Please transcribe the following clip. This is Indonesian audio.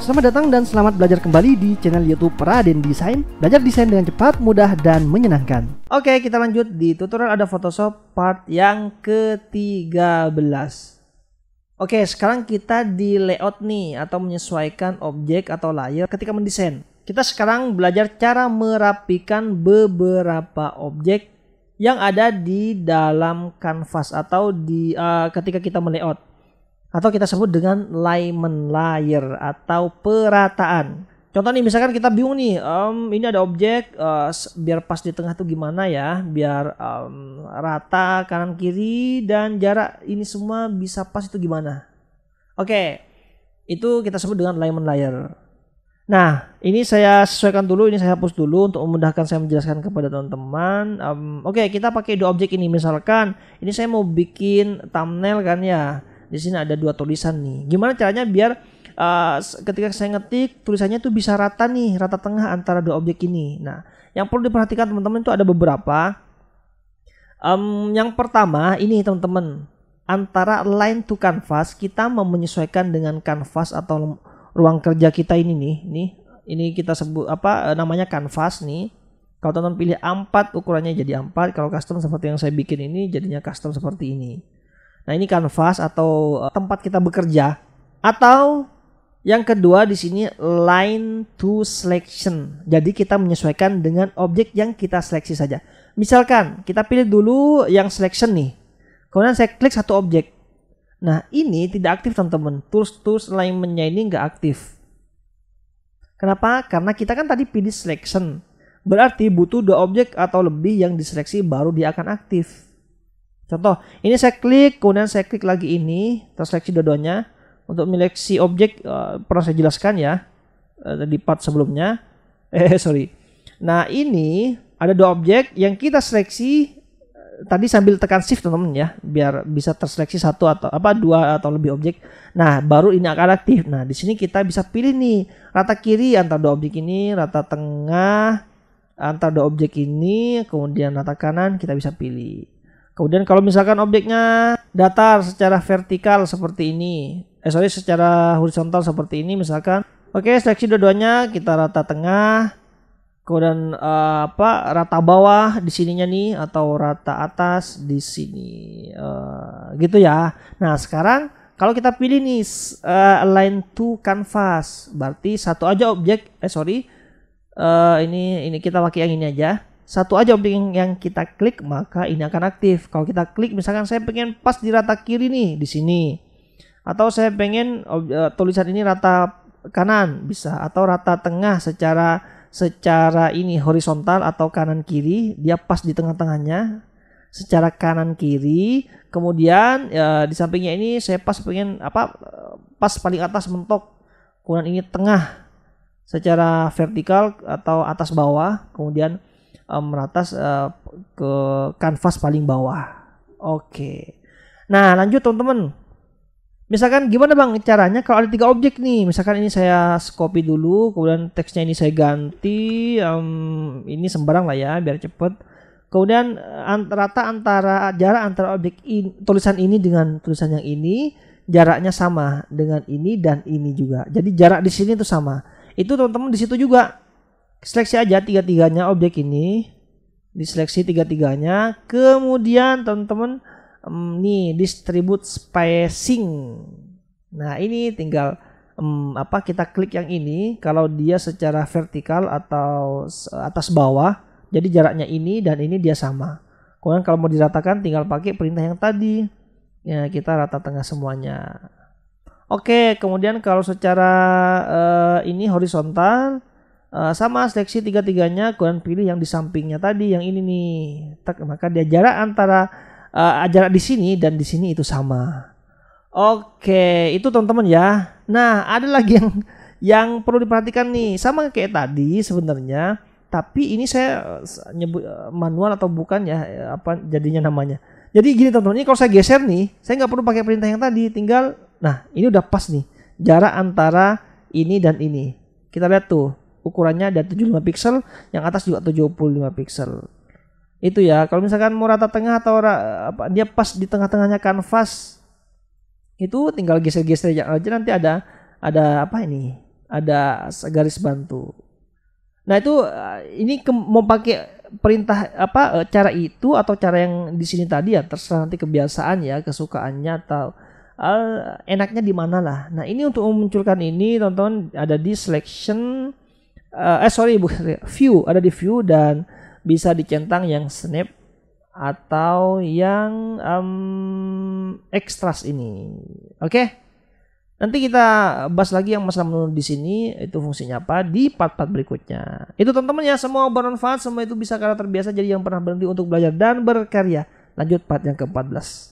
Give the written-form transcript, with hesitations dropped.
Selamat datang dan selamat belajar kembali di channel YouTube Raden Desain. Belajar desain dengan cepat, mudah, dan menyenangkan. Oke, kita lanjut di tutorial ada Photoshop part yang ke-13. Oke, sekarang kita di layout nih, atau menyesuaikan objek atau layer ketika mendesain. Kita sekarang belajar cara merapikan beberapa objek yang ada di dalam kanvas atau di ketika kita melayout. Atau kita sebut dengan alignment layer atau perataan. Contoh nih, misalkan kita bingung nih, ini ada objek, biar pas di tengah tuh gimana ya, biar rata kanan kiri dan jarak ini semua bisa pas itu gimana. Oke, itu kita sebut dengan alignment layer. Nah, ini saya sesuaikan dulu, ini saya hapus dulu untuk memudahkan saya menjelaskan kepada teman-teman. Oke, kita pakai dua objek ini. Misalkan ini saya mau bikin thumbnail kan ya. Di sini ada dua tulisan nih. Gimana caranya biar ketika saya ngetik tulisannya tuh bisa rata nih, rata tengah antara dua objek ini. Nah, yang perlu diperhatikan teman-teman itu ada beberapa. Yang pertama ini teman-teman, antara line to canvas kita mau menyesuaikan dengan kanvas atau ruang kerja kita ini nih. Ini kita sebut namanya kanvas nih. Kalau teman-teman pilih A4 ukurannya jadi A4. Kalau custom seperti yang saya bikin ini jadinya custom seperti ini. Nah, ini kanvas atau tempat kita bekerja. Atau yang kedua di sini line to selection. Jadi kita menyesuaikan dengan objek yang kita seleksi saja. Misalkan kita pilih dulu yang selection nih. Kemudian saya klik satu objek. Nah, ini tidak aktif teman-teman. Tools alignment-nya ini nggak aktif. Kenapa? Karena kita kan tadi pilih selection. Berarti butuh dua objek atau lebih yang diseleksi baru dia akan aktif. Contoh, ini saya klik, kemudian saya klik lagi ini, terseleksi dua-duanya. Untuk menyeleksi objek, pernah saya jelaskan ya, di part sebelumnya. Nah, ini ada dua objek yang kita seleksi, tadi sambil tekan shift teman-teman ya, biar bisa terseleksi satu atau dua atau lebih objek. Nah, baru ini akan aktif. Nah, di sini kita bisa pilih nih, rata kiri antara dua objek ini, rata tengah antara dua objek ini, kemudian rata kanan kita bisa pilih. Kemudian kalau misalkan objeknya datar secara vertikal seperti ini, secara horizontal seperti ini misalkan. Oke, seleksi dua-duanya, kita rata tengah, kemudian rata bawah di sininya nih, atau rata atas di sini, gitu ya. Nah, sekarang kalau kita pilih nih align to canvas, berarti satu aja objek, ini kita pakai yang ini aja. Satu aja objek yang kita klik maka ini akan aktif. Kalau kita klik misalkan saya pengen pas di rata kiri nih di sini, atau saya pengen tulisan ini rata kanan bisa, atau rata tengah secara ini horizontal atau kanan kiri dia pas di tengah-tengahnya secara kanan kiri. Kemudian di sampingnya ini saya pengen pas paling atas mentok, kemudian ini tengah secara vertikal atau atas bawah, kemudian meratas ke kanvas paling bawah. Oke. Nah, lanjut teman-teman. Misalkan gimana bang caranya kalau ada tiga objek nih. Misalkan ini saya copy dulu, kemudian teksnya ini saya ganti, ini sembarang lah ya biar cepet. Kemudian jarak antara objek tulisan ini dengan tulisan yang ini jaraknya sama dengan ini dan ini juga. Jadi jarak di sini tuh sama. Itu teman-teman di situ juga. Seleksi aja tiga-tiganya objek ini, diseleksi tiga-tiganya, kemudian teman-teman nih distribute spacing. Nah, ini tinggal kita klik yang ini, kalau dia secara vertikal atau atas bawah, jadi jaraknya ini dan ini dia sama. Kemudian kalau mau diratakan tinggal pakai perintah yang tadi. Ya, kita rata tengah semuanya. Oke, kemudian kalau secara ini horizontal, sama seleksi tiga-tiganya, kemudian pilih yang di sampingnya tadi yang ini nih. Maka dia jarak antara jarak di sini dan di sini itu sama. Oke, itu teman-teman ya. Nah, ada lagi yang perlu diperhatikan nih, sama kayak tadi sebenarnya, tapi ini saya nyebut manual atau bukan ya, jadinya namanya. Jadi gini teman-teman, ini kalau saya geser nih, saya nggak perlu pakai perintah yang tadi, tinggal, nah ini udah pas nih jarak antara ini dan ini. Kita lihat tuh. Ukurannya ada 75 pixel, yang atas juga 75 pixel. Itu ya, kalau misalkan mau rata tengah atau dia pas di tengah-tengahnya kanvas, itu tinggal geser-geser aja, nanti ada ada garis bantu. Nah itu ini mau pakai perintah cara itu atau cara yang di sini tadi ya, terserah nanti kebiasaan ya, kesukaannya atau enaknya di mana lah. Nah ini untuk memunculkan ini teman-teman ada di selection, view, ada di view dan bisa dicentang yang snap atau yang extras ini. Oke. Nanti kita bahas lagi yang masalah menu di sini itu fungsinya apa di part-part berikutnya. Itu teman-teman ya, semua bermanfaat, semua itu bisa kalian terbiasa jadi yang pernah berhenti untuk belajar dan berkarya. Lanjut part yang ke-14.